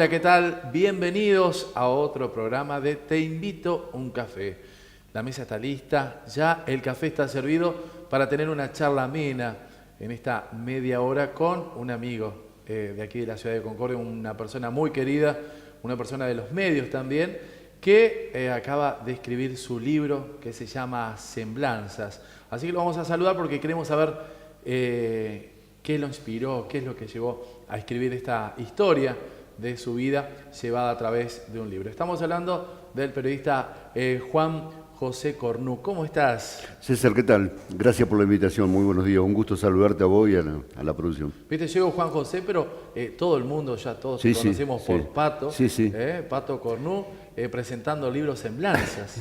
Hola, ¿qué tal? Bienvenidos a otro programa de Te invito a un café. La mesa está lista, ya el café está servido para tener una charla amena en esta media hora con un amigo de aquí de la ciudad de Concordia, una persona muy querida, una persona de los medios también, que acaba de escribir su libro que se llama Semblanzas. Así que lo vamos a saludar porque queremos saber qué lo inspiró, qué es lo que llevó a escribir esta historia de su vida llevada a través de un libro. Estamos hablando del periodista Juan José Cornu. ¿Cómo estás? César, ¿qué tal? Gracias por la invitación, muy buenos días. Un gusto saludarte a vos y a la producción. Viste, yo digo Juan José, pero todo el mundo, ya todos te conocemos por Pato, Pato Cornu, presentando libros Semblanzas.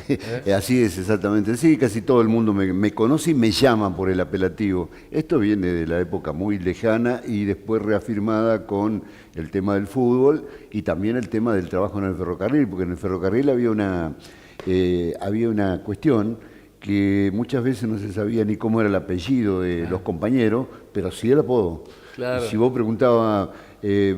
Así es, exactamente. Sí, casi todo el mundo me conoce y me llama por el apelativo. Esto viene de la época muy lejana y después reafirmada con el tema del fútbol y también el tema del trabajo en el ferrocarril, porque en el ferrocarril había una cuestión que muchas veces no se sabía ni cómo era el apellido de los compañeros, pero sí el apodo. Claro. Si vos preguntabas,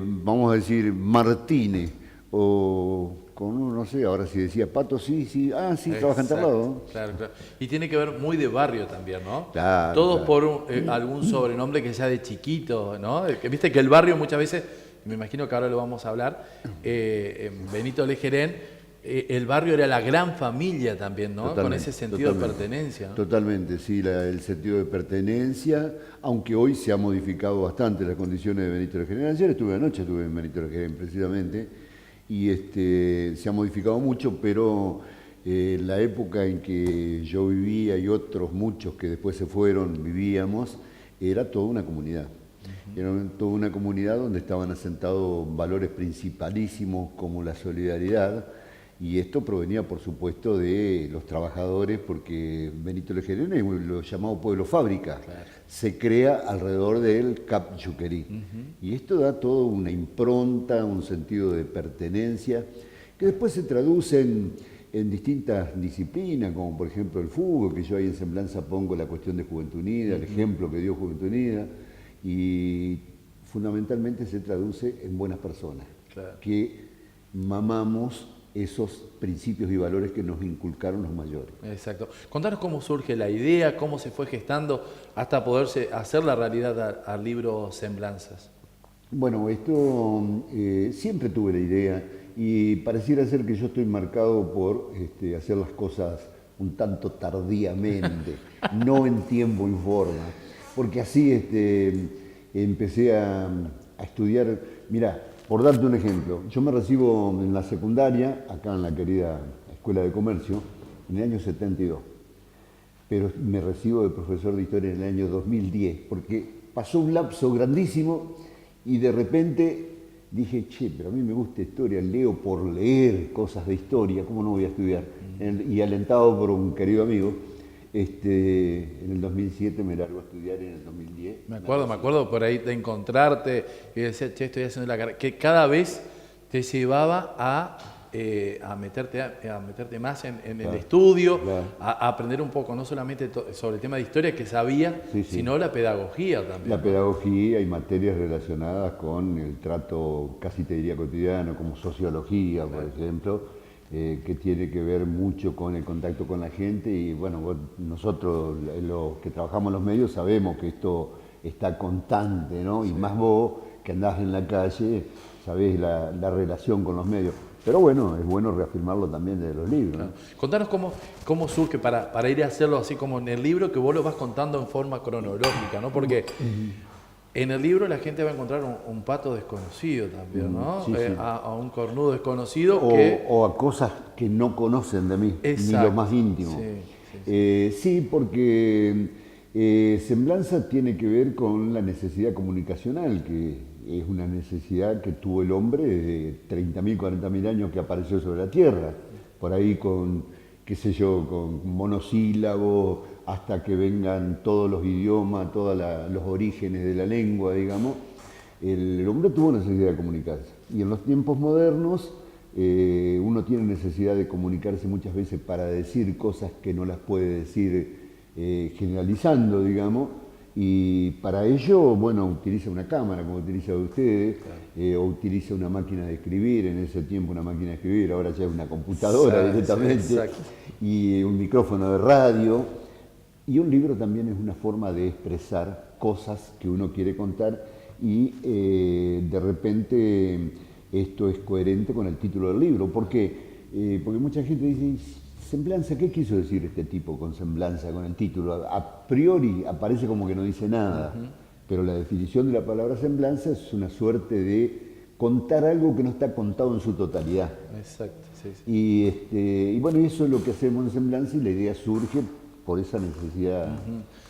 vamos a decir, Martínez, o con uno, no sé, ahora si decía Pato, sí, trabaja en tal lado. Claro. Y tiene que ver muy de barrio también, ¿no? Claro, Todos claro. por algún sobrenombre que ya de chiquito, ¿no? Viste que el barrio muchas veces, me imagino que ahora lo vamos a hablar, en Benito Lejerén, el barrio era la gran familia también, ¿no? Con ese sentido de pertenencia, ¿no? Totalmente, sí, el sentido de pertenencia, aunque hoy se ha modificado bastante las condiciones de Benito Lejerén. Ayer anoche estuve en Benito Lejerén precisamente, y se ha modificado mucho, pero la época en que yo vivía y otros muchos que después se fueron, vivíamos, era toda una comunidad. Era toda una comunidad donde estaban asentados valores principalísimos como la solidaridad, y esto provenía, por supuesto, de los trabajadores, porque Benito Lejerén es lo llamado pueblo fábrica. Claro. Se crea alrededor del Cap Yuquerí. Y esto da toda una impronta, un sentido de pertenencia, que después se traduce en distintas disciplinas, como por ejemplo el fútbol, que yo ahí en Semblanza pongo la cuestión de Juventud Unida, el ejemplo que dio Juventud Unida, y fundamentalmente se traduce en buenas personas, claro, que mamamos esos principios y valores que nos inculcaron los mayores. Exacto. Contanos cómo surge la idea, cómo se fue gestando hasta poderse hacer la realidad al libro Semblanzas. Bueno, esto siempre tuve la idea y pareciera ser que yo estoy marcado por hacer las cosas un tanto tardíamente, no en tiempo y forma, porque así empecé a estudiar. Mirá, por darte un ejemplo, yo me recibo en la secundaria, acá en la querida Escuela de Comercio, en el año 72, pero me recibo de profesor de historia en el año 2010, porque pasó un lapso grandísimo y de repente dije, pero a mí me gusta historia, leo por leer cosas de historia, ¿cómo no voy a estudiar? Y alentado por un querido amigo, en el 2007 me largo a estudiar, en el 2010. Me acuerdo por ahí de encontrarte y decir, estoy haciendo la carrera, que cada vez te llevaba a meterte más en claro, el estudio, claro, a aprender un poco, no solamente sobre el tema de historia que sabía, sino la pedagogía también. La pedagogía y materias relacionadas con el trato, casi te diría cotidiano, como sociología, por ejemplo, que tiene que ver mucho con el contacto con la gente. Y bueno, nosotros los que trabajamos en los medios sabemos que esto está constante, ¿no? Y más vos que andás en la calle, sabés la relación con los medios. Pero bueno, es bueno reafirmarlo también de los libros, ¿no? Contanos cómo surge para ir a hacerlo así como en el libro, que vos lo vas contando en forma cronológica, ¿no? Porque en el libro la gente va a encontrar un pato desconocido también, ¿no? A un cornudo desconocido o a cosas que no conocen de mí, exacto, ni lo más íntimo. Sí, porque Semblanza tiene que ver con la necesidad comunicacional, que es una necesidad que tuvo el hombre desde 30.000, 40.000 años que apareció sobre la Tierra, por ahí con, qué sé yo, con monosílabos, hasta que vengan todos los idiomas, todos los orígenes de la lengua, digamos. El hombre tuvo necesidad de comunicarse. Y en los tiempos modernos uno tiene necesidad de comunicarse muchas veces para decir cosas que no las puede decir generalizando, digamos. Y para ello, bueno, utiliza una cámara como utiliza ustedes, Claro. o utiliza una máquina de escribir, en ese tiempo una máquina de escribir, ahora ya es una computadora Sí, directamente, exacto. y un micrófono de radio. Y un libro también es una forma de expresar cosas que uno quiere contar y de repente esto es coherente con el título del libro. ¿Por qué? Porque mucha gente dice, semblanza, ¿qué quiso decir este tipo con semblanza, con el título? A priori aparece como que no dice nada, pero la definición de la palabra semblanza es una suerte de contar algo que no está contado en su totalidad. Exacto, sí, sí. Y bueno, eso es lo que hacemos en semblanza y la idea surge por esa necesidad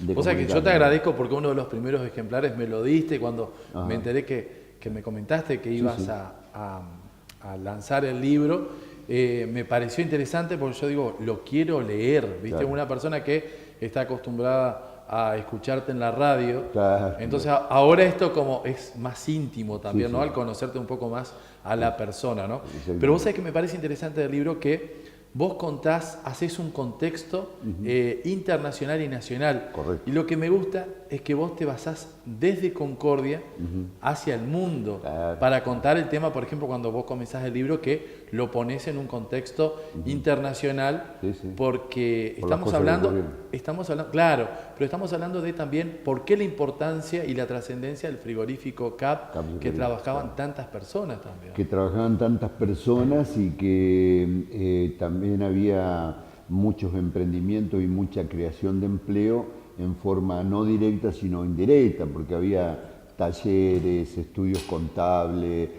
de O sea que yo te comunicar. agradezco porque uno de los primeros ejemplares me lo diste cuando Ajá. me enteré que me comentaste que ibas sí. a lanzar el libro. Me pareció interesante porque yo digo, lo quiero leer, ¿viste? Claro. Una persona que está acostumbrada a escucharte en la radio. Claro. Entonces ahora esto como es más íntimo también, Sí, ¿no? sí. Al conocerte un poco más a la persona, ¿no? Exactamente. Pero vos sabés que me parece interesante del libro que vos contás, hacés un contexto internacional y nacional. Correcto. Y lo que me gusta es que vos te basás desde Concordia hacia el mundo Claro. para contar el tema, por ejemplo, cuando vos comenzás el libro, que lo ponés en un contexto internacional, Sí, sí. porque Por las cosas que ocurrieron. estamos hablando, claro, pero estamos hablando de también por qué la importancia y la trascendencia del frigorífico CAP, que Zuccherini, trabajaban tantas personas también. Que trabajaban tantas personas y que también había muchos emprendimientos y mucha creación de empleo en forma no directa sino indirecta, porque había talleres, estudios contables,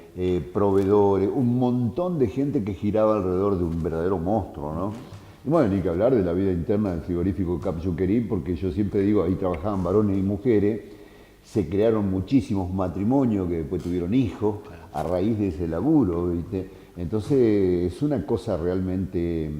proveedores, un montón de gente que giraba alrededor de un verdadero monstruo, ¿no? Y bueno, ni que hablar de la vida interna del frigorífico Cap Zuccherini, porque yo siempre digo, ahí trabajaban varones y mujeres, se crearon muchísimos matrimonios que después tuvieron hijos a raíz de ese laburo, ¿viste? Entonces es una cosa realmente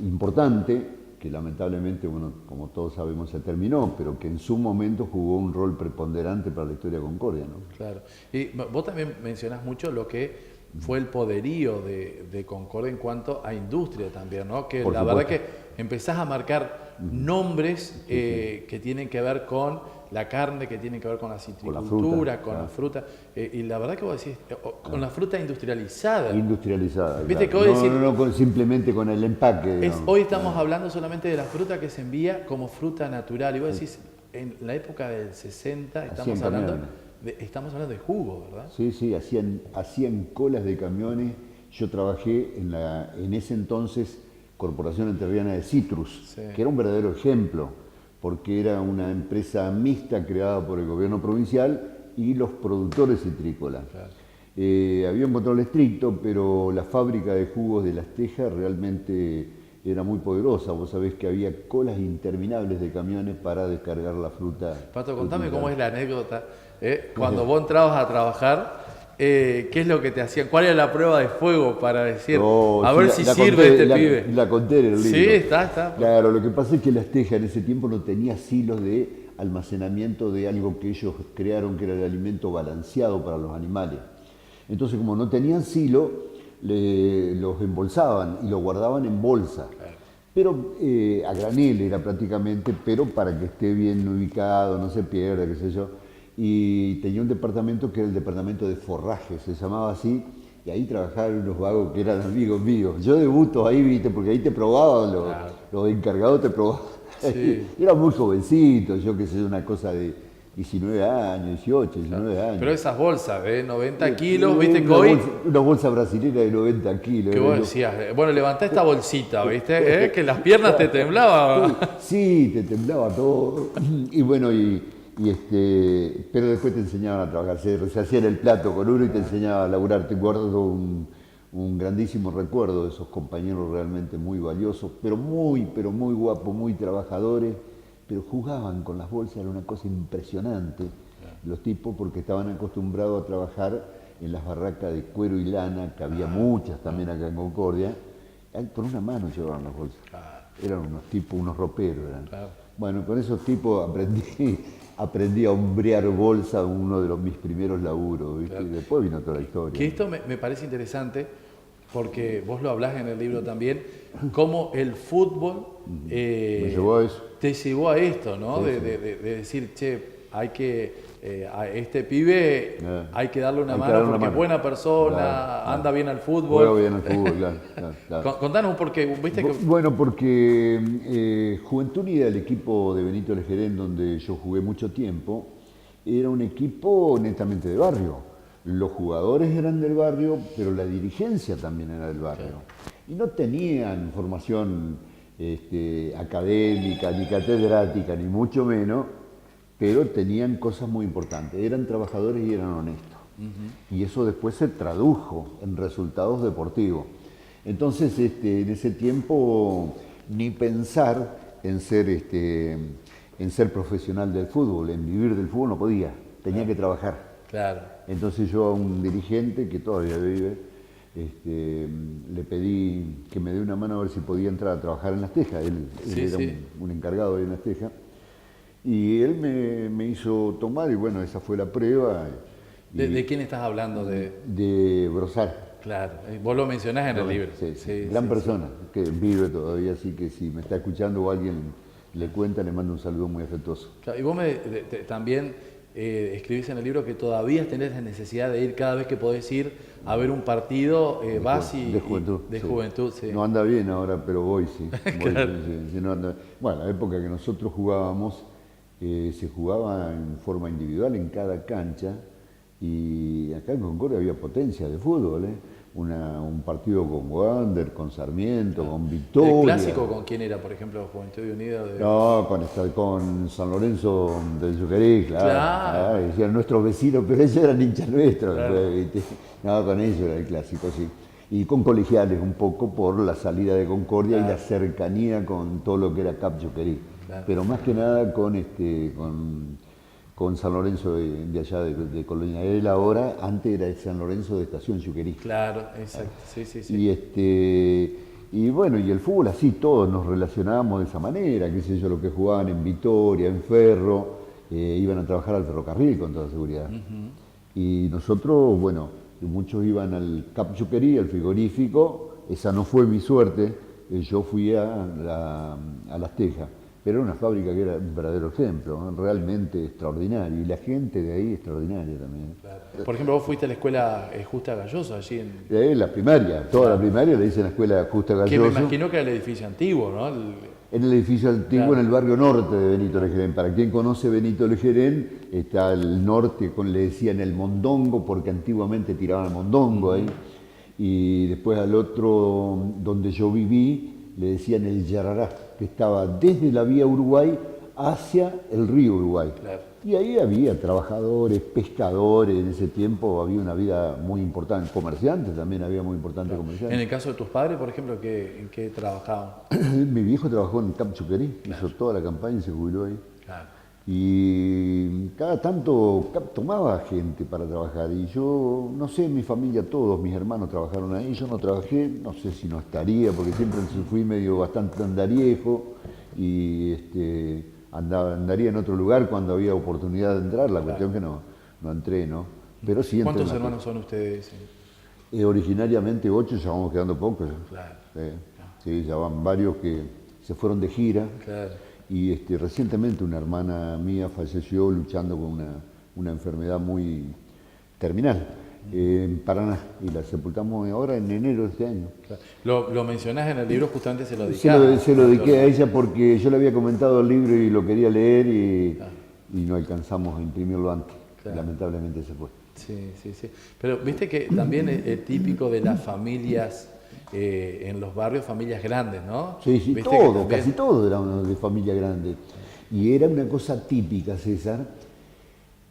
importante que lamentablemente, bueno, como todos sabemos se terminó, pero que en su momento jugó un rol preponderante para la historia de Concordia, ¿no? Claro. Y vos también mencionás mucho lo que fue el poderío de Concordia en cuanto a industria también, ¿no? Que Por la supuesto. verdad que empezás a marcar nombres que tienen que ver con la carne, que tienen que ver con la citricultura, con la fruta, y la verdad que vos decís, con la fruta industrializada. Industrializada. Viste claro. que vos decís- no simplemente con el empaque. digamos. Hoy estamos hablando solamente de la fruta que se envía como fruta natural, y vos decís, en la época del 60 estamos Hacían hablando camiones. estamos hablando de jugo, ¿verdad? Sí, sí, hacían colas de camiones. Yo trabajé en ese entonces Corporación Entrerriana de Citrus, Sí. que era un verdadero ejemplo, porque era una empresa mixta creada por el gobierno provincial y los productores citrícolas. Claro. Había un control estricto, pero la fábrica de jugos de Las Tejas realmente era muy poderosa. Vos sabés que había colas interminables de camiones para descargar la fruta. Pato, contame cómo es la anécdota. Cuando vos entrabas a trabajar, ¿qué es lo que te hacían? ¿Cuál era la prueba de fuego para decir, No, a sí, ver si sirve este pibe? La conté en el libro. Sí, está. Claro, lo que pasa es que Las Tejas en ese tiempo no tenía silos de almacenamiento de algo que ellos crearon, que era el alimento balanceado para los animales. Entonces, como no tenían silo, los embolsaban y los guardaban en bolsa. Pero a granel era prácticamente, pero para que esté bien ubicado, no se pierda, qué sé yo. Y tenía un departamento que era el departamento de forraje, se llamaba así, y ahí trabajaban unos vagos que eran amigos míos. Yo debuto ahí, viste, porque ahí te probaban, los encargados te probaban. Sí. Era muy jovencito, yo qué sé, una cosa de 19 años, 18, 19 años. Pero esas bolsas de 90 kilos, viste que hoy, Una bolsa brasilera de 90 kilos. que vos decías, bueno, levantá esta bolsita, viste, que las piernas te temblaban. Sí, te temblaba todo. Y bueno, pero después te enseñaban a trabajar, se hacían el plato con uno y te enseñaban a laburar. Te guardo un grandísimo recuerdo de esos compañeros realmente muy valiosos, pero muy guapos, muy trabajadores, pero jugaban con las bolsas, era una cosa impresionante, los tipos, porque estaban acostumbrados a trabajar en las barracas de cuero y lana, que había muchas también acá en Concordia. Por una mano llevaban las bolsas. Eran unos tipos, unos roperos eran. Claro. Bueno, con esos tipos aprendí a hombrear bolsa, uno de mis primeros laburos, ¿viste? Claro. Y después vino toda la historia. Que esto me parece interesante porque vos lo hablás en el libro también, cómo el fútbol Me llevó a eso. te llevó a esto, ¿no? Sí, De decir, che, hay que, a este pibe hay que darle una Hay que mano darle una porque es mano. buena persona, Claro. anda bien al Juega fútbol. bien al fútbol, claro. Contanos un porqué, viste que... Bueno, porque Juventud Unida, el equipo de Benito Lejerén, donde yo jugué mucho tiempo, era un equipo netamente de barrio. Los jugadores eran del barrio, pero la dirigencia también era del barrio. Y no tenían formación académica, ni catedrática, ni mucho menos, pero tenían cosas muy importantes. Eran trabajadores y eran honestos. Y eso después se tradujo en resultados deportivos. Entonces, en ese tiempo, ni pensar en ser profesional del fútbol, en vivir del fútbol no podía, tenía que trabajar. Claro. Entonces yo a un dirigente que todavía vive, le pedí que me dé una mano a ver si podía entrar a trabajar en Las Tejas. Él era un encargado de Las Tejas. Y él me hizo tomar, y bueno, esa fue la prueba. ¿De quién estás hablando? De Brosar. Claro, vos lo mencionás en el libro. Sí, gran persona, que vive todavía, así que si me está escuchando o alguien le cuenta, le mando un saludo muy afectuoso. Claro, y vos también escribís en el libro que todavía tenés la necesidad de ir cada vez que podés ir a ver un partido, vas y... De juventud. De juventud, sí. No anda bien ahora, pero voy, sí. Claro. Sí, no anda. Bueno, la época que nosotros jugábamos, se jugaba en forma individual en cada cancha, y acá en Concordia había potencia de fútbol, un partido con Wander, con Sarmiento, con Victoria. ¿El clásico con quién era, por ejemplo, Juventud Unida? No, con San Lorenzo del Yucarí, claro. Decían nuestros vecinos, pero ellos eran hinchas nuestros. Claro. ¿Viste? No, con ellos era el clásico, sí. Y con Colegiales un poco por la salida de Concordia y la cercanía con todo lo que era Cap Yuquerí. Claro. Pero más que nada con San Lorenzo de allá de Colonia. Él ahora, antes era de San Lorenzo de Estación Yuquerí. Claro, exacto, sí. Y bueno, y el fútbol así, todos nos relacionábamos de esa manera, qué sé yo, lo que jugaban en Vitoria, en Ferro, iban a trabajar al ferrocarril con toda seguridad. Y nosotros, bueno, muchos iban al Cap Yuquerí, al frigorífico, esa no fue mi suerte, yo fui a Las Tejas. Pero era una fábrica que era un verdadero ejemplo, ¿no? Realmente extraordinario. Y la gente de ahí extraordinaria también. Claro. Por ejemplo, vos fuiste a la escuela Justa Galloso, allí en... La primaria, toda la primaria le dicen la escuela Justa Galloso. Que me imagino que era el edificio antiguo, ¿no? En el edificio antiguo, en el barrio norte de Benito Lejerén. Para quien conoce Benito Lejerén, está el norte, le decían el Mondongo, porque antiguamente tiraban el Mondongo ahí. Y después al otro, donde yo viví, le decían el Yarará, que estaba desde la vía Uruguay hacia el río Uruguay. Claro. Y ahí había trabajadores, pescadores, en ese tiempo había una vida muy importante, comerciantes también había muy importantes comerciantes. En el caso de tus padres, por ejemplo, ¿en qué trabajaban? Mi viejo trabajó en Cap Chuquerí, hizo toda la campaña y se jubiló ahí. Claro. Y cada tanto tomaba gente para trabajar y yo, no sé, mi familia, todos mis hermanos trabajaron ahí, yo no trabajé, no sé si no estaría, porque siempre fui medio bastante andariejo y andaría en otro lugar cuando había oportunidad de entrar, la cuestión que no entré, ¿no? Pero sí entré. ¿Cuántos hermanos son ustedes? Originariamente 8, ya vamos quedando pocos. Claro. Sí, ya van varios que se fueron de gira. Claro. Y recientemente una hermana mía falleció luchando con una enfermedad muy terminal en Paraná y la sepultamos ahora en enero de este año. Claro. Lo mencionás en el libro, justamente se lo dedicás. Se lo dediqué a ella porque yo le había comentado el libro y lo quería leer y no alcanzamos a imprimirlo antes. Claro. Lamentablemente se fue. Sí. Pero viste que también es típico de las familias... en los barrios, familias grandes, ¿no? Sí, casi todo era de familia grande. Y era una cosa típica, César,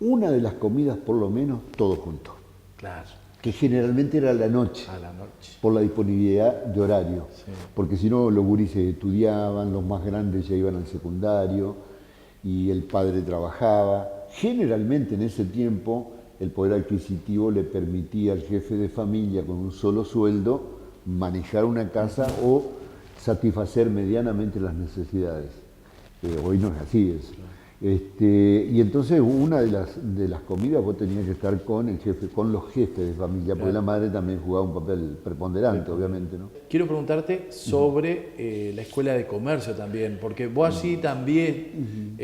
una de las comidas por lo menos, todos juntos. Claro. Que generalmente era a la noche. A la noche. Por la disponibilidad de horario. Sí. Porque si no, los gurises estudiaban, los más grandes ya iban al secundario y el padre trabajaba. Generalmente en ese tiempo el poder adquisitivo le permitía al jefe de familia con un solo sueldo manejar una casa o satisfacer medianamente las necesidades. Hoy no es así. Y entonces una de las comidas vos tenías que estar con el jefe, con los jefes de familia, porque la madre también jugaba un papel preponderante, obviamente, ¿no? Quiero preguntarte sobre la escuela de comercio también, porque vos allí también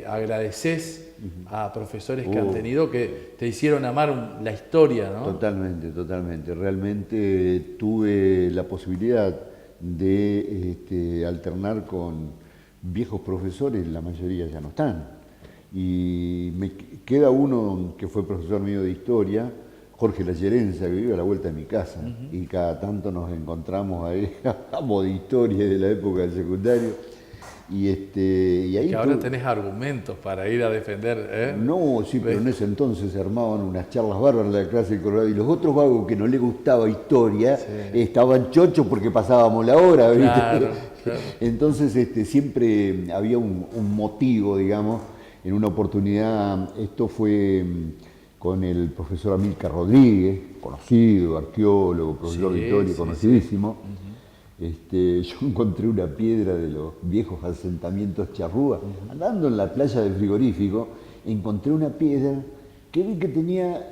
agradecés a profesores que han tenido, que te hicieron amar la historia, ¿no? Totalmente, totalmente. Realmente tuve la posibilidad de alternar con viejos profesores, la mayoría ya no están. Y me queda uno que fue profesor mío de historia, Jorge La Gerenza, que vive a la vuelta de mi casa. Y cada tanto nos encontramos ahí, hablamos de historia de la época del secundario. Y ahí que ahora tenés argumentos para ir a defender, ¿eh? No, sí, pero en ese entonces se armaban unas charlas bárbaras en la clase de Colorado y los otros vagos que no les gustaba historia estaban chochos porque pasábamos la hora, ¿viste? Claro, claro. Entonces siempre había un motivo, digamos. En una oportunidad, esto fue con el profesor Amílcar Rodríguez, conocido, arqueólogo, profesor de historia, conocidísimo. Yo encontré una piedra de los viejos asentamientos charrúas. Andando en la playa del frigorífico, encontré una piedra que vi que tenía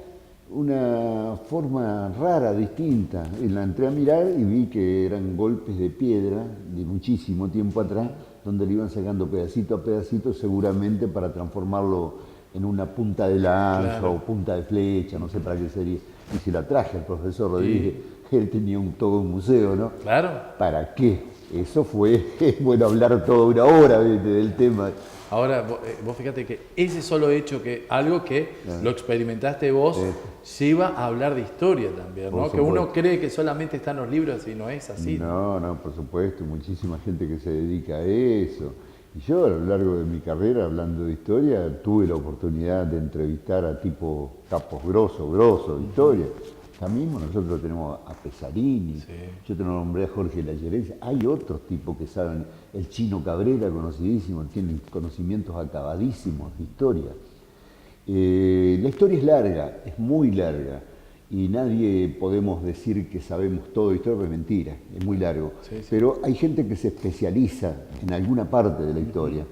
una forma rara, distinta. Y la entré a mirar y vi que eran golpes de piedra de muchísimo tiempo atrás, donde le iban sacando pedacito a pedacito, seguramente para transformarlo en una punta de lanza o punta de flecha, no sé para qué sería. Y se la traje al profesor Rodríguez. Él tenía todo un museo, ¿no? Claro. ¿Para qué? Eso fue, bueno, hablar toda una hora del tema. Ahora, vos fíjate que ese solo hecho, que algo que lo experimentaste vos, lleva a hablar de historia también, ¿no? Que uno cree que solamente están los libros y no es así. No, no, por supuesto, muchísima gente que se dedica a eso. Y yo a lo largo de mi carrera, hablando de historia, tuve la oportunidad de entrevistar a capos grosos de historia. Acá mismo nosotros tenemos a Pesarini, yo te lo nombré a Jorge La Gerenza, hay otros tipos que saben, el Chino Cabrera, conocidísimo, tiene conocimientos acabadísimos de historia. La historia es larga, es muy larga, y nadie podemos decir que sabemos todo de historia, porque es mentira, es muy largo. Pero hay gente que se especializa en alguna parte de la historia.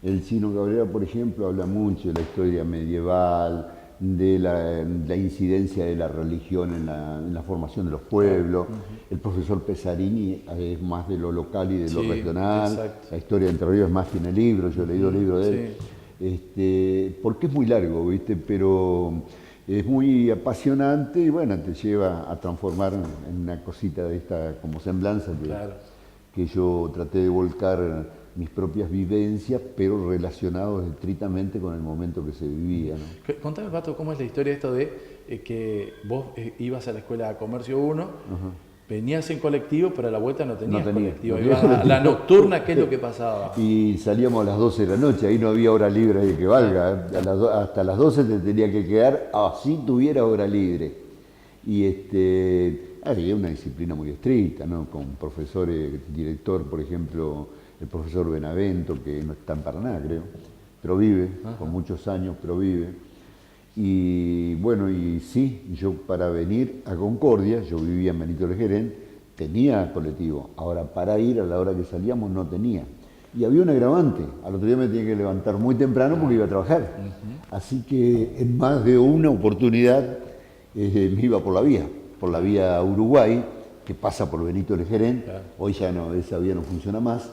El Chino Cabrera, por ejemplo, habla mucho de la historia medieval, de la incidencia de la religión en la formación de los pueblos. El profesor Pesarini es más de lo local y de lo regional. Exacto. La historia de Entre Ríos es más tiene libros, yo he leído libros de él. Porque es muy largo, ¿viste? Pero es muy apasionante y bueno, te lleva a transformar en una cosita de esta como semblanza que yo traté de volcar mis propias vivencias, pero relacionados estrictamente con el momento que se vivía, ¿no? Contame, Pato, ¿cómo es la historia esto de que vos ibas a la escuela de Comercio 1, venías en colectivo, pero a la vuelta no tenías colectivo? Ibas a la nocturna, ¿qué es lo que pasaba? Y salíamos a las 12 de la noche, ahí no había hora libre de que valga, ¿eh? Hasta las 12 te tenía que quedar, así tuviera hora libre. Y había una disciplina muy estricta, ¿no? Con profesores, director, por ejemplo, el profesor Benavento, que no está para nada, creo, pero vive, con muchos años, pero vive. Y bueno, y sí, yo para venir a Concordia, yo vivía en Benito Legerén, tenía colectivo. Ahora, para ir a la hora que salíamos no tenía. Y había un agravante, al otro día me tenía que levantar muy temprano porque iba a trabajar. Así que en más de una oportunidad me iba por la vía Uruguay, que pasa por Benito Legerén. Hoy ya no, esa vía no funciona más.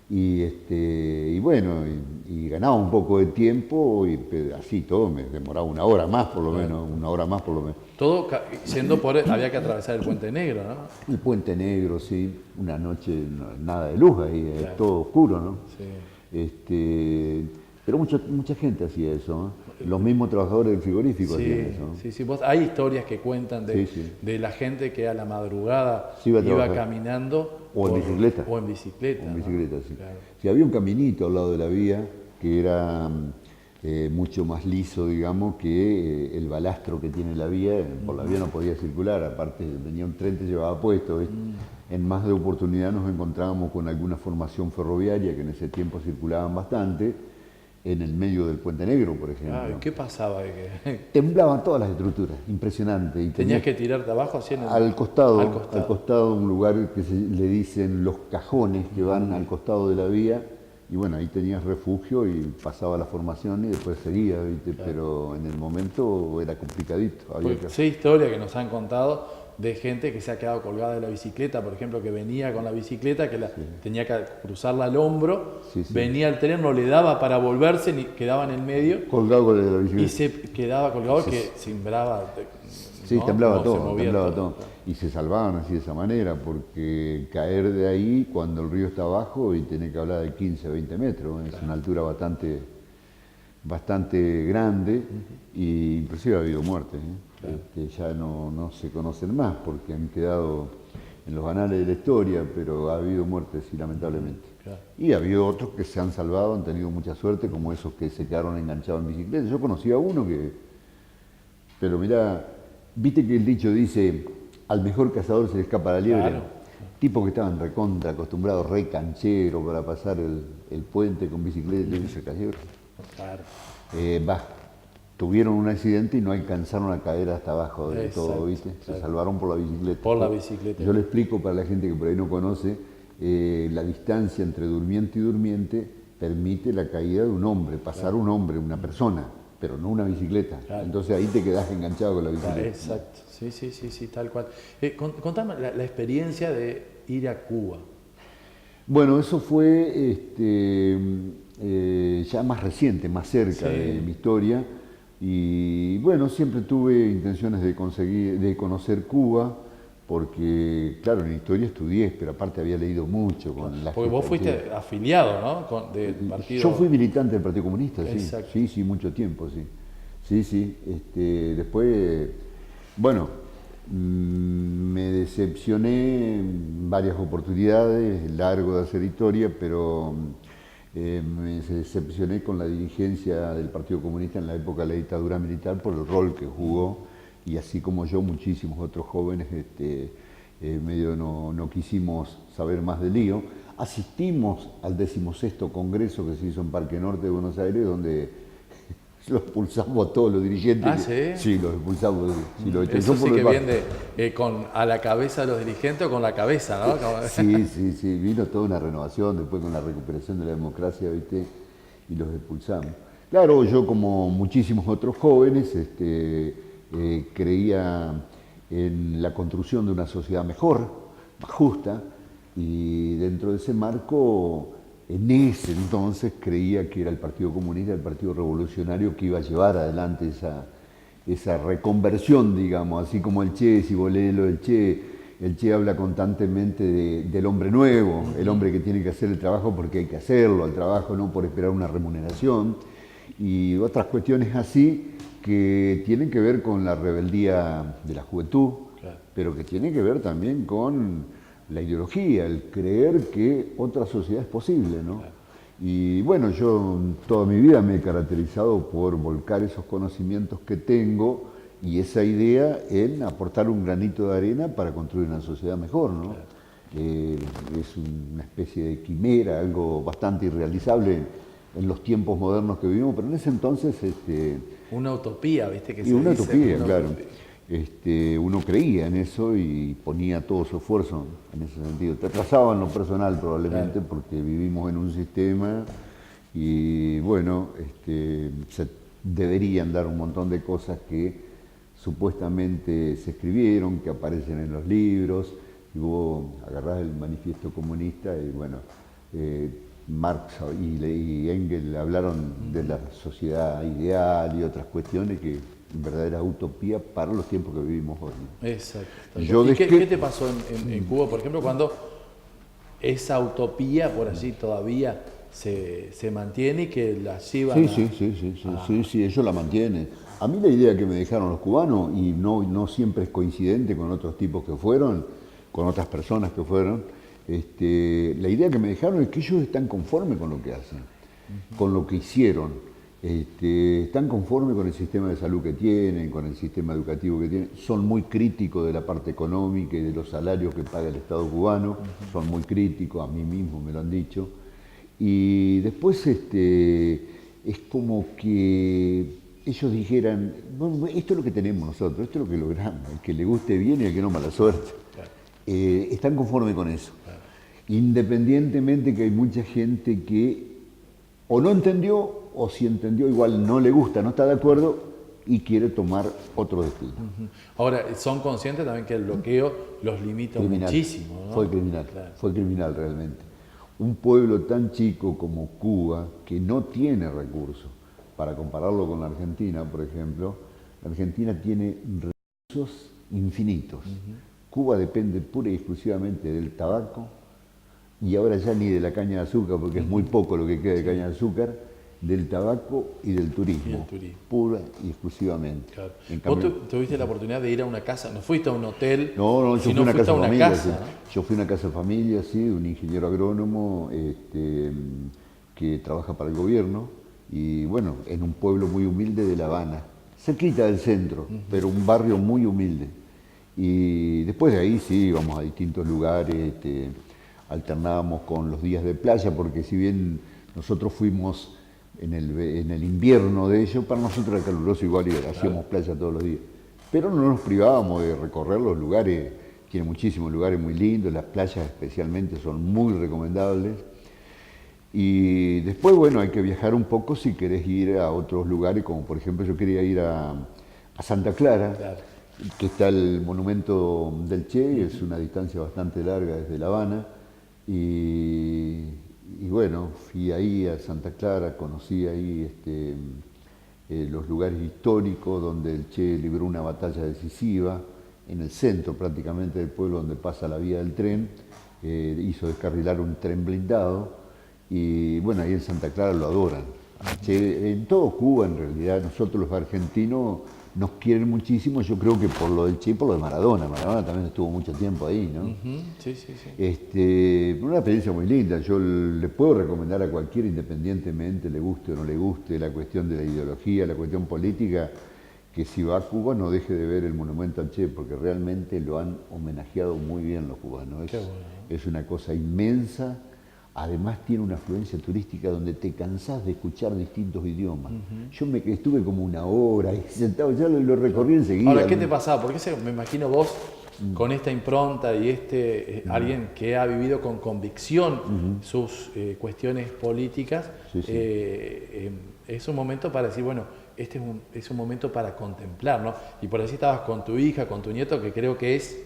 Y bueno, y ganaba un poco de tiempo y así todo me demoraba una hora más por lo menos. Todo siendo había que atravesar el Puente Negro, ¿no? El Puente Negro, sí, una noche nada de luz ahí, todo oscuro, ¿no? Pero mucha gente hacía eso, ¿no? Los mismos trabajadores del frigorífico hacían eso, ¿no? Sí, hay historias que cuentan de la gente que a la madrugada iba caminando. O en bicicleta. O en bicicleta. Sí. Claro. Sí, había un caminito al lado de la vía que era mucho más liso, digamos, que el balastro que tiene la vía. Por la vía no podía circular, aparte venía un tren que llevaba puesto. En más de oportunidad nos encontrábamos con alguna formación ferroviaria que en ese tiempo circulaban bastante, en el medio del Puente Negro, por ejemplo. ¿Qué pasaba? Temblaban todas las estructuras, impresionante. Y ¿Tenías que tirarte abajo? Al costado, un lugar que le dicen los cajones, que van al costado de la vía, y bueno, ahí tenías refugio y pasaba la formación y después seguía, ¿viste? Claro. Pero en el momento era complicadito. Había que... Sé historias que nos han contado de gente que se ha quedado colgada de la bicicleta, por ejemplo, que venía con la bicicleta, que tenía que cruzarla al hombro, Sí, sí. venía el tren, no le daba para volverse, ni quedaba en el medio, Colgado con la bicicleta. y se quedaba colgado, que sembraba. Sí, ¿no? temblaba No, se todo, movía temblaba todo. Y se salvaban así de esa manera, porque caer de ahí cuando el río está abajo y tiene que hablar de 15, 20 metros, es una altura bastante grande, y inclusive ha habido muertes, ya no se conocen más porque han quedado en los anales de la historia, pero ha habido muertes, sí, lamentablemente. Claro. Y ha habido otros que se han salvado, han tenido mucha suerte, como esos que se quedaron enganchados en bicicleta. Yo conocí a uno que, pero mirá, viste que el dicho dice, al mejor cazador se le escapa la liebre. Claro. Tipos que estaban recontra acostumbrados, re canchero para pasar el puente con bicicleta y se cayeron. Claro. Tuvieron un accidente y no alcanzaron a caer hasta abajo de Exacto, todo, ¿viste? Se claro. salvaron por la bicicleta. Por la bicicleta. Yo le explico para la gente que por ahí no conoce, la distancia entre durmiente y durmiente permite la caída de un hombre, pasar un hombre, una persona, pero no una bicicleta. Claro. Entonces ahí te quedás enganchado con la bicicleta. Exacto, sí, tal cual. Contame la experiencia de ir a Cuba. Bueno, eso fue ya más reciente, más cerca de mi historia. Y bueno, siempre tuve intenciones de conocer Cuba, porque claro, en historia estudié, pero aparte había leído mucho con las... Porque vos fuiste afiliado, ¿no? Del partido... Yo fui militante del Partido Comunista, sí. Exacto. Sí, mucho tiempo, sí. Sí. Después, bueno, me decepcioné en varias oportunidades, largo de hacer historia, pero me decepcioné con la dirigencia del Partido Comunista en la época de la dictadura militar por el rol que jugó, y así como yo, muchísimos otros jóvenes medio no quisimos saber más del lío. Asistimos al 16º Congreso que se hizo en Parque Norte de Buenos Aires, donde los expulsamos a todos los dirigentes. ¿Ah, sí? Sí, los expulsamos. Sí, Eso sí que viene a la cabeza de los dirigentes o con la cabeza, ¿no? Sí, vino toda una renovación después con la recuperación de la democracia, ¿viste? Y los expulsamos. Claro, yo como muchísimos otros jóvenes creía en la construcción de una sociedad mejor, más justa, y dentro de ese marco, en ese entonces creía que era el Partido Comunista, el Partido Revolucionario que iba a llevar adelante esa reconversión, digamos, así como el Che, si vos lees lo del Che, el Che habla constantemente del hombre nuevo, el hombre que tiene que hacer el trabajo porque hay que hacerlo, el trabajo no por esperar una remuneración, y otras cuestiones así que tienen que ver con la rebeldía de la juventud, claro, pero que tienen que ver también con la ideología, el creer que otra sociedad es posible, ¿no? Claro. Y bueno, yo toda mi vida me he caracterizado por volcar esos conocimientos que tengo y esa idea en aportar un granito de arena para construir una sociedad mejor, ¿no? Claro. Es una especie de quimera, algo bastante irrealizable en los tiempos modernos que vivimos, pero en ese entonces... una utopía, ¿viste? Que y se una dice, utopía, claro. Uno creía en eso y ponía todo su esfuerzo en ese sentido. Te atrasaba en lo personal probablemente, claro, porque vivimos en un sistema y bueno, se deberían dar un montón de cosas que supuestamente se escribieron, que aparecen en los libros, y vos agarrás el manifiesto comunista y bueno, Marx y Engels hablaron de la sociedad ideal y otras cuestiones que verdadera utopía para los tiempos que vivimos hoy. Exacto. ¿Qué te pasó en Cuba, por ejemplo, cuando esa utopía, por así todavía se mantiene y que la llevan Sí, ellos la mantienen. A mí la idea que me dejaron los cubanos, y no siempre es coincidente con otros tipos que fueron, con otras personas que fueron, la idea que me dejaron es que ellos están conformes con lo que hacen, con lo que hicieron. Están conformes con el sistema de salud que tienen, con el sistema educativo que tienen, son muy críticos de la parte económica y de los salarios que paga el Estado cubano, son muy críticos, a mí mismo me lo han dicho. Y después es como que ellos dijeran, bueno, esto es lo que tenemos nosotros, esto es lo que logramos, el que le guste bien y el que no mala suerte. Claro. Están conformes con eso. Claro. Independientemente que hay mucha gente que o no entendió, o si entendió igual no le gusta, no está de acuerdo y quiere tomar otro destino. Ahora, son conscientes también que el bloqueo los limita muchísimo, ¿no? Fue criminal, claro. Fue criminal realmente. Un pueblo tan chico como Cuba, que no tiene recursos, para compararlo con la Argentina, por ejemplo, la Argentina tiene recursos infinitos. Cuba depende pura y exclusivamente del tabaco, y ahora ya ni de la caña de azúcar, porque es muy poco lo que queda de caña de azúcar, del tabaco y del turismo, pura y exclusivamente. Claro. Cambio, ¿Vos tuviste la oportunidad de ir a una casa? ¿No fuiste a un hotel? No, yo fui a una casa de familia. Casa, sí. ¿no? Yo fui a una casa de familia, sí, de un ingeniero agrónomo que trabaja para el gobierno, y bueno, en un pueblo muy humilde de La Habana, cerquita del centro, pero un barrio muy humilde. Y después de ahí sí, íbamos a distintos lugares, alternábamos con los días de playa, porque si bien nosotros fuimos en el invierno de ellos, para nosotros era caluroso igual y hacíamos playa todos los días. Pero no nos privábamos de recorrer los lugares, tiene muchísimos lugares muy lindos, las playas especialmente son muy recomendables. Y después, bueno, hay que viajar un poco si querés ir a otros lugares, como por ejemplo yo quería ir a Santa Clara, claro, que está el monumento del Che, es una distancia bastante larga desde La Habana, y bueno, fui ahí a Santa Clara, conocí ahí los lugares históricos donde el Che libró una batalla decisiva, en el centro prácticamente del pueblo donde pasa la vía del tren, hizo descarrilar un tren blindado, y bueno, ahí en Santa Clara lo adoran. Che, en todo Cuba, en realidad, nosotros los argentinos nos quieren muchísimo, yo creo que por lo del Che y por lo de Maradona. Maradona también estuvo mucho tiempo ahí, ¿no? Sí, sí, sí. Una experiencia muy linda, yo le puedo recomendar a cualquiera, independientemente le guste o no le guste, la cuestión de la ideología, la cuestión política, que si va a Cuba no deje de ver el monumento al Che, porque realmente lo han homenajeado muy bien los cubanos. Es una cosa inmensa. Además tiene una afluencia turística donde te cansás de escuchar distintos idiomas. Yo estuve como una hora ahí sentado, ya lo recorrí enseguida. Ahora, ¿qué te pasaba? Porque me imagino vos con esta impronta y alguien que ha vivido con convicción sus cuestiones políticas, es un momento para decir, bueno, es un momento para contemplar, ¿no? Y por así estabas con tu hija, con tu nieto, que creo que es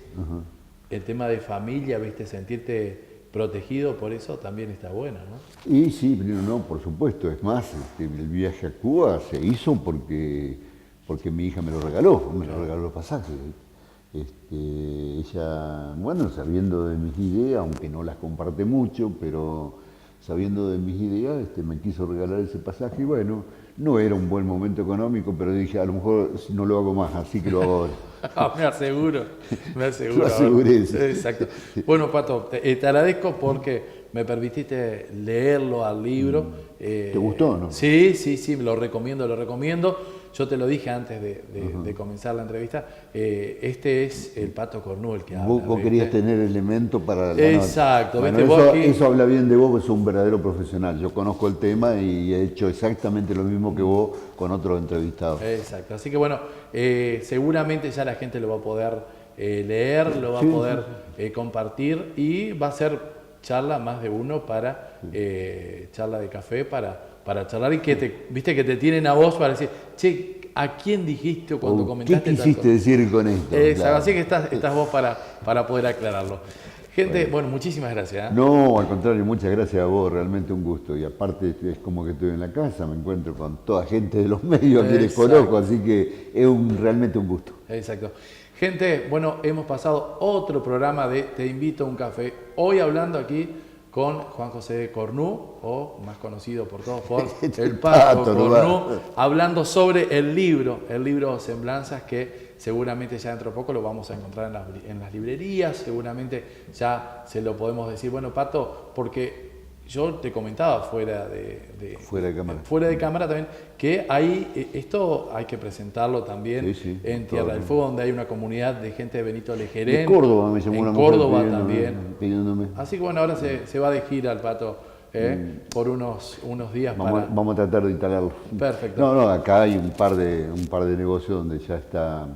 el tema de familia, ¿viste? Sentirte protegido, por eso también está bueno, ¿no? Y sí, no, por supuesto. Es más, el viaje a Cuba se hizo porque mi hija me lo regaló, me regaló los pasajes. Ella, bueno, sabiendo de mis ideas, aunque no las comparte mucho, pero sabiendo de mis ideas, me quiso regalar ese pasaje y bueno, no era un buen momento económico, pero dije, a lo mejor no lo hago más, así que lo hago ahora. Me aseguro. Lo aseguré. Sí. Exacto. Bueno, Pato, te agradezco porque me permitiste leerlo al libro. ¿Te gustó o no? Sí, lo recomiendo, lo recomiendo. Yo te lo dije antes de comenzar la entrevista, este es el Pato Cornu el que habla. Vos querías tener elementos para la Exacto. Bueno, eso habla bien de vos, que sos un verdadero profesional. Yo conozco el tema y he hecho exactamente lo mismo que vos con otros entrevistados. Exacto. Así que bueno, seguramente ya la gente lo va a poder leer, lo va a poder compartir y va a ser charla más de uno para charla de café para charlar y viste que te tienen a vos para decir, che, ¿a quién dijiste cuando comentaste? ¿Qué quisiste decir con esto? Claro. Así que estás vos para poder aclararlo. Gente, bueno, muchísimas gracias. No, al contrario, muchas gracias a vos, realmente un gusto. Y aparte es como que estoy en la casa, me encuentro con toda gente de los medios que les conozco, así que es realmente un gusto. Exacto. Gente, bueno, hemos pasado otro programa de Te invito a un café. Hoy hablando aquí con Juan José Cornu, o más conocido por todos por el Pato Cornu, hablando sobre el libro Semblanzas, que seguramente ya dentro de poco lo vamos a encontrar en las librerías, seguramente ya se lo podemos decir. Bueno, Pato, porque yo te comentaba fuera de cámara también, que esto hay que presentarlo también en Tierra del Fuego, donde hay una comunidad de gente de Benito Lejerén. De Córdoba me llamó una mujer Córdoba también. Pidiéndome. Así que bueno, ahora se va de gira el Pato por unos días. Vamos a tratar de instalarlo. Perfecto. No, acá hay un par de negocios donde ya está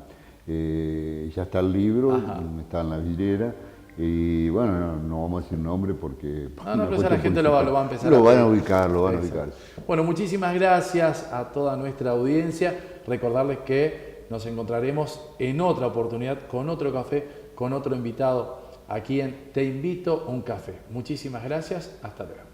el libro, está en la vidriera. Y bueno, no vamos a decir nombre porque... No, pero la gente lo va a empezar lo van a ubicar, lo van a ubicar. Bueno, muchísimas gracias a toda nuestra audiencia. Recordarles que nos encontraremos en otra oportunidad con otro café, con otro invitado aquí en Te Invito a un Café. Muchísimas gracias. Hasta luego.